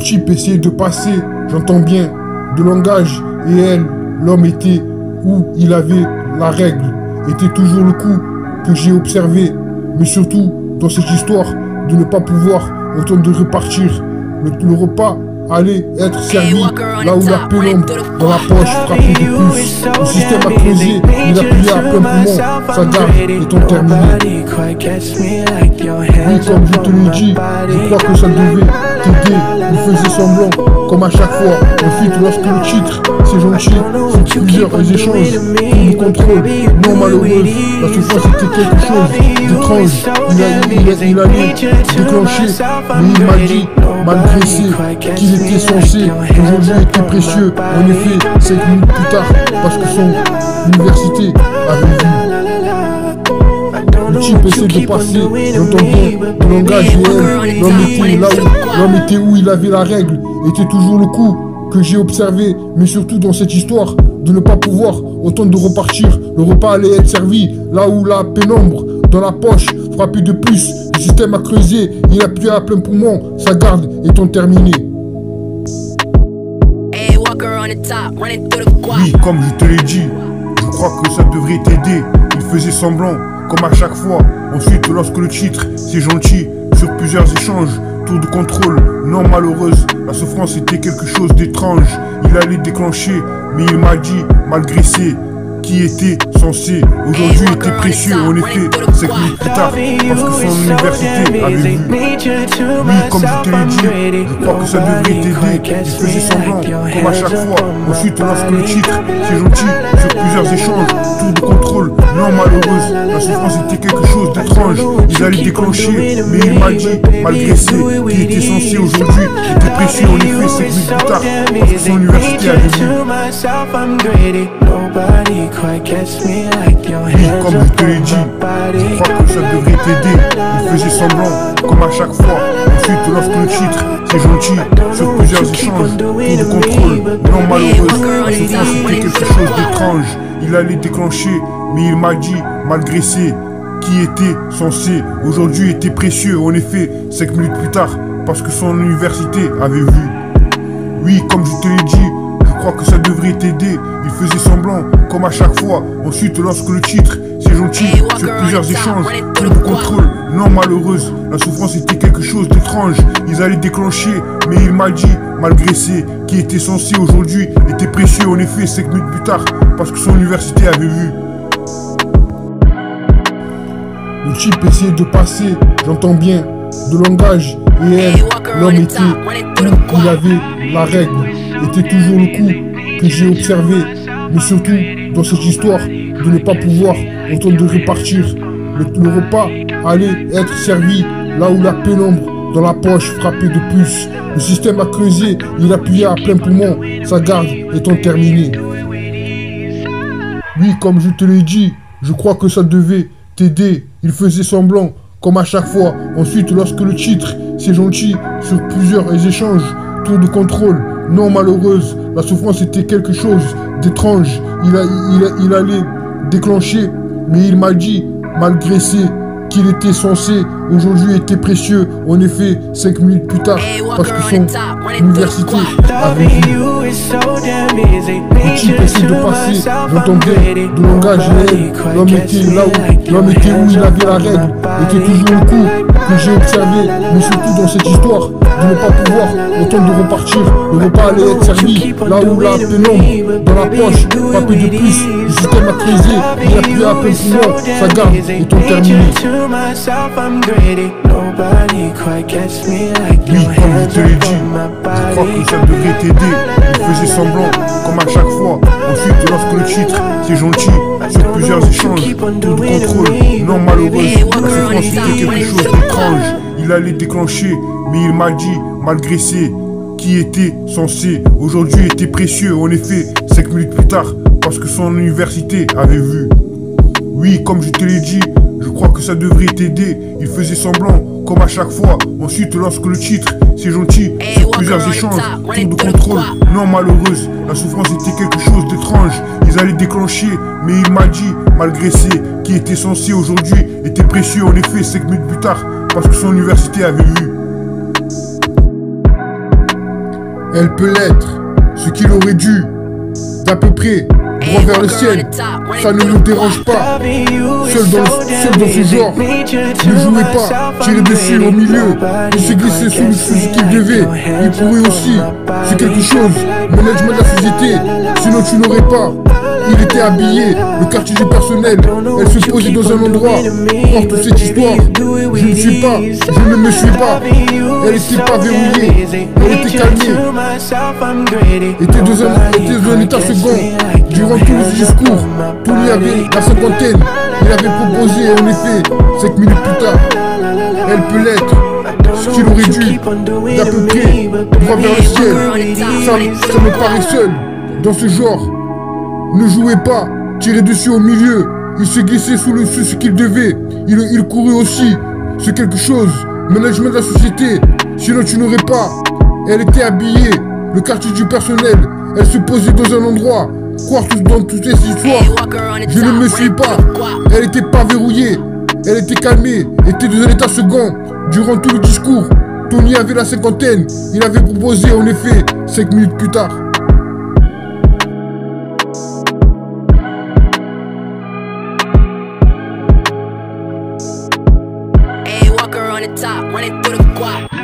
type essayait de passer, j'entends bien, de langage, et elle, l'homme était où il avait la règle, était toujours le coup que j'ai observé, mais surtout dans cette histoire de ne pas pouvoir autant de repartir. Le repas allait être servi là où la pénombre dans la poche frappait de plus. Le système a creusé, il appuyait à plein poumon, sa garde étant terminée. Oui, comme je te l'ai dit, je crois que ça devait t'aider. Il faisait semblant, comme à chaque fois. Ensuite, lorsque le titre, c'est gentil, c'est plusieurs échanges, tout le contrôle, non malheureuse, la souffrance était quelque chose d'étrange. Il allait déclencher, mais il m'a dit, malgré qu'il était censé, aujourd'hui était précieux. En effet, 5 minutes plus tard, parce que son université avait vu. Le type essaie de passer, j'entends bien, de langage réel. L'homme était où il avait la règle, était toujours le coup que j'ai observé, mais surtout dans cette histoire, de ne pas pouvoir autant de repartir. Le repas allait être servi là où la pénombre dans la poche frappait de plus. Le système a creusé, il appuyait à plein poumon, sa garde étant terminée. Oui, comme je te l'ai dit, je crois que ça devrait t'aider. Il faisait semblant, comme à chaque fois. Ensuite, lorsque le titre, c'est gentil, sur plusieurs échanges, tour de contrôle, non malheureuse, la souffrance était quelque chose d'étrange. Il allait déclencher, mais il m'a dit, malgré qui était censé, aujourd'hui était précieux. En effet, 5 minutes plus tard, parce que son université avait vu. Oui, comme je te l'ai dit, je crois que ça devrait t'aider. Il faisait semblant, comme à chaque fois. Ensuite, lorsque le titre, c'est gentil, sur plusieurs échanges, tour de contrôle, non malheureuse, la souffrance était quelque chose d'étrange. Il allait déclencher, mais il m'a dit, malgré qui était censé, aujourd'hui était précieux. En effet, 5 minutes plus tard, parce que son université avait vu. Oui, comme je te l'ai dit, je crois que ça devrait t'aider. Il faisait semblant, comme à chaque fois. Ensuite, lorsque le titre, c'est gentil, sur plusieurs échanges, tour de contrôle, non malheureuse, la souffrance était quelque chose d'étrange. Il allait déclencher, mais il m'a dit, malgré qui était censé, aujourd'hui était précieux. En effet, 5 minutes plus tard, parce que son université avait vu. Oui, comme je te l'ai dit, je crois que ça devrait t'aider. Il faisait semblant, comme à chaque fois. Ensuite, lorsque le titre, c'est gentil, sur plusieurs échanges, tour de contrôle, non malheureuse, la souffrance était quelque chose d'étrange. Ils allaient déclencher, mais il m'a dit, malgré qui était censé, aujourd'hui était précieux. En effet, 5 minutes plus tard, parce que son université avait vu. Le type essayait de passer, j'entends bien, de langage, et elle, l'homme était où il avait la règle, était toujours le coup que j'ai observé, mais surtout dans cette histoire de ne pas pouvoir autant de repartir. Le repas allait être servi là où la pénombre dans la poche frappait de plus. Le système a creusé, il appuyait à plein poumon, sa garde étant terminée. Oui, comme je te l'ai dit, je crois que ça devait t'aider. Il faisait semblant, comme à chaque fois. Ensuite, lorsque le titre, c'est gentil, sur plusieurs échanges, tour de contrôle, non malheureuse, la souffrance était quelque chose d'étrange. Il allait déclencher, mais il m'a dit, malgré qu'il était censé, aujourd'hui était précieux. En effet, 5 minutes plus tard, parce que son université avait vu. Le type essayait de passer, j'entends bien, de langage réel. L'homme était où il avait la règle, était toujours le coup que j'ai observé, mais surtout dans cette histoire de ne pas pouvoir autant de repartir. Le repas allait être servi là où la pénombre dans la poche frappait de plus. Le système a creusé, il appuyait à plein poumon, sa garde étant terminée. Oui, comme je te l'ai dit, je crois que ça devrait t'aider. Il faisait semblant, comme à chaque fois. Ensuite, lorsque le titre, c'est gentil, sur plusieurs échanges, tour de contrôle, non malheureuse, la souffrance était quelque chose d'étrange. Il allait déclencher, mais il m'a dit, malgré qui était censé, aujourd'hui était précieux. En effet, 5 minutes plus tard, parce que son université avait vu. Oui, comme je te l'ai dit, je crois que ça devrait t'aider. Il faisait semblant, comme à chaque fois. Ensuite, lorsque le titre, c'est gentil, sur plusieurs échanges, tour de contrôle, non malheureuse, la souffrance était quelque chose d'étrange. Ils allaient déclencher, mais il m'a dit, malgré qui était censé, aujourd'hui était précieux. En effet, 5 minutes plus tard, parce que son université avait vu. Elle peut l'être, ce qu'il aurait dû, d'à peu près, droit vers le ciel, ça ne nous dérange pas. Seul dans ce genre, ne jouez pas, tirez dessus au milieu, il s'est glissé sous ce qu'il devait, il pourrait aussi, c'est quelque chose, management de la société, sinon tu n'aurais pas. Il était habillé, le quartier du personnel, elle se posait dans un endroit, hors toute cette histoire, je ne suis pas, je ne me suis pas, elle n'était pas verrouillée, elle était calmée, était dans un état second, durant tout le discours, Tony avait la cinquantaine, il avait proposé en effet, 5 minutes plus tard, elle peut l'être, ce qu'il aurait dû, d'à peu près, droit vers le ciel, ça me paraît seul, dans ce genre. Ne jouez pas, tirez dessus au milieu, il s'est glissé sous ce qu'il devait, il courut aussi, c'est quelque chose, management de la société, sinon tu n'aurais pas. Elle était habillée, le quartier du personnel, elle se posait dans un endroit, croire dans toutes ces histoires, je ne me suis pas, elle était pas verrouillée, elle était calmée, était dans un état second, durant tout le discours, Tony avait la cinquantaine, il avait proposé en effet, 5 minutes plus tard. On the top, running through the squad.